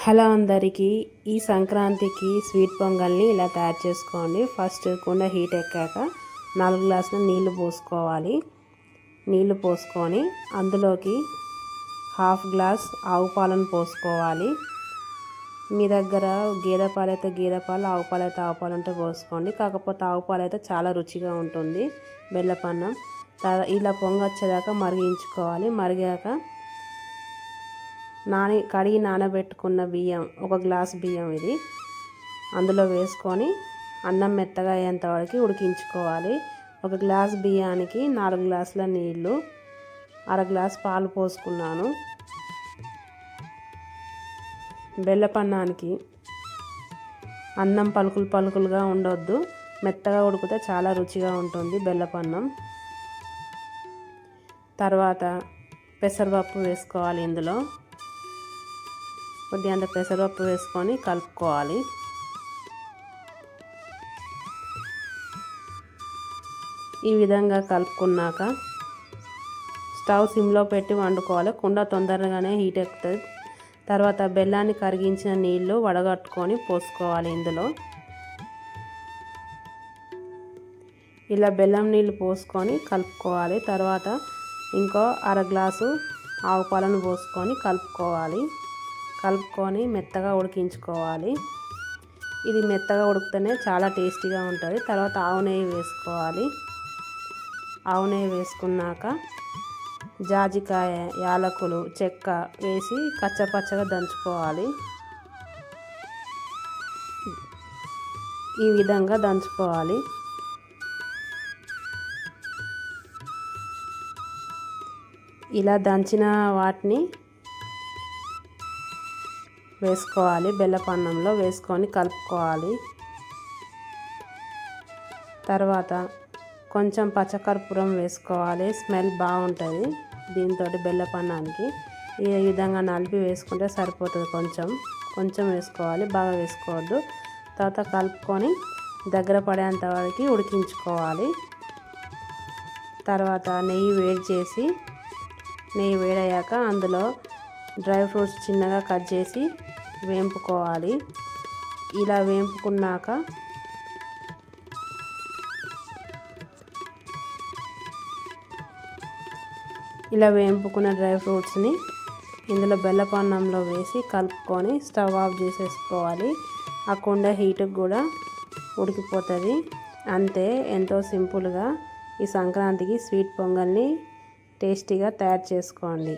Hello అందరికీ, ఈ సంక్రాంతికి స్వీట్ పొంగల్ని ఇలా తయారు చేసుకోండి. ఫస్ట్ కుండ హీట్ ఎక్కాక 4 గ్లాసుల నీళ్లు పోసుకోవాలి. నీళ్లు పోసుకొని అందులోకి 1/2 గ్లాస్ ఆవు పాలను పోసుకోవాలి. మీ దగ్గర గేదె పాలు అయితే గేదె పాలు, ఆవు పాలు అయితే ఆవు పాలు ఉంటే పోసుకోండి. కాకపోతే ఆవు పాలు అయితే చాలా రుచిగా ఉంటుంది. బెల్లపన్నం ఇలా పొంగొచ్చేదాకా మరిగించుకోవాలి. మరిగాక కడిగి నానబెట్టుకున్న బియ్యం, 1 గ్లాస్ బియ్యం ఇది అందులో వేసుకొని అన్నం మెత్తగా అయ్యేంత వరకు ఉడికించుకోవాలి. 1 గ్లాస్ బియ్యానికి 4 గ్లాసుల నీళ్ళు, 1/2 గ్లాస్ పాలు పోసుకున్నాను. బెల్లపన్నానికి అన్నం పలుకులు పలుకులుగా ఉండొద్దు, మెత్తగా ఉడికితే చాలా రుచిగా ఉంటుంది బెల్లపన్నం. తర్వాత పెసరపప్పు వేసుకోవాలి. ఇందులో కొద్దిగా పెసరపప్పు వేసుకొని కలుపుకోవాలి. ఈ విధంగా కలుపుకున్నాక స్టవ్ సిమ్లో పెట్టి వండుకోవాలి. కుండ తొందరగానే హీట్ ఎక్కుతుంది. తర్వాత బెల్లాన్ని కరిగించిన నీళ్లు వడగట్టుకొని పోసుకోవాలి. ఇందులో ఇలా బెల్లం నీళ్ళు పోసుకొని కలుపుకోవాలి. తర్వాత ఇంకో 1/2 గ్లాసు ఆవు పాలను పోసుకొని కలుపుకొని మెత్తగా ఉడికించుకోవాలి. ఇది మెత్తగా ఉడికితేనే చాలా టేస్టీగా ఉంటుంది. తర్వాత ఆవు నెయ్యి వేసుకోవాలి. ఆవు నెయ్యి వేసుకున్నాక జాజికాయ, యాలకులు, చెక్క వేసి కచ్చపచ్చగా దంచుకోవాలి. ఈ విధంగా దంచుకోవాలి. ఇలా దంచిన వాటిని వేసుకోవాలి. బెల్లపన్నంలో వేసుకొని కలుపుకోవాలి. తర్వాత కొంచెం పచ్చకర్పూరం వేసుకోవాలి. స్మెల్ బాగుంటుంది దీంతో బెల్లపన్నానికి. ఈ విధంగా నలిపి వేసుకుంటే సరిపోతుంది. కొంచెం వేసుకోవాలి, బాగా వేసుకోవద్దు. తర్వాత కలుపుకొని దగ్గర పడేంత వరకు ఉడికించుకోవాలి. తర్వాత నెయ్యి వేడయ్యాక అందులో డ్రై ఫ్రూట్స్ చిన్నగా కట్ చేసి వేంపుకోవాలి. ఇలా వేంపుకున్నాక వేంపుకున్న డ్రై ఫ్రూట్స్ని ఇందులో బెల్లపన్నంలో వేసి కలుపుకొని స్టవ్ ఆఫ్ చేసేసుకోవాలి. ఆ కుండ హీట్కి కూడా ఉడికిపోతుంది. అంతే, ఎంతో సింపుల్గా ఈ సంక్రాంతికి స్వీట్ పొంగల్ని టేస్టీగా తయారు చేసుకోండి.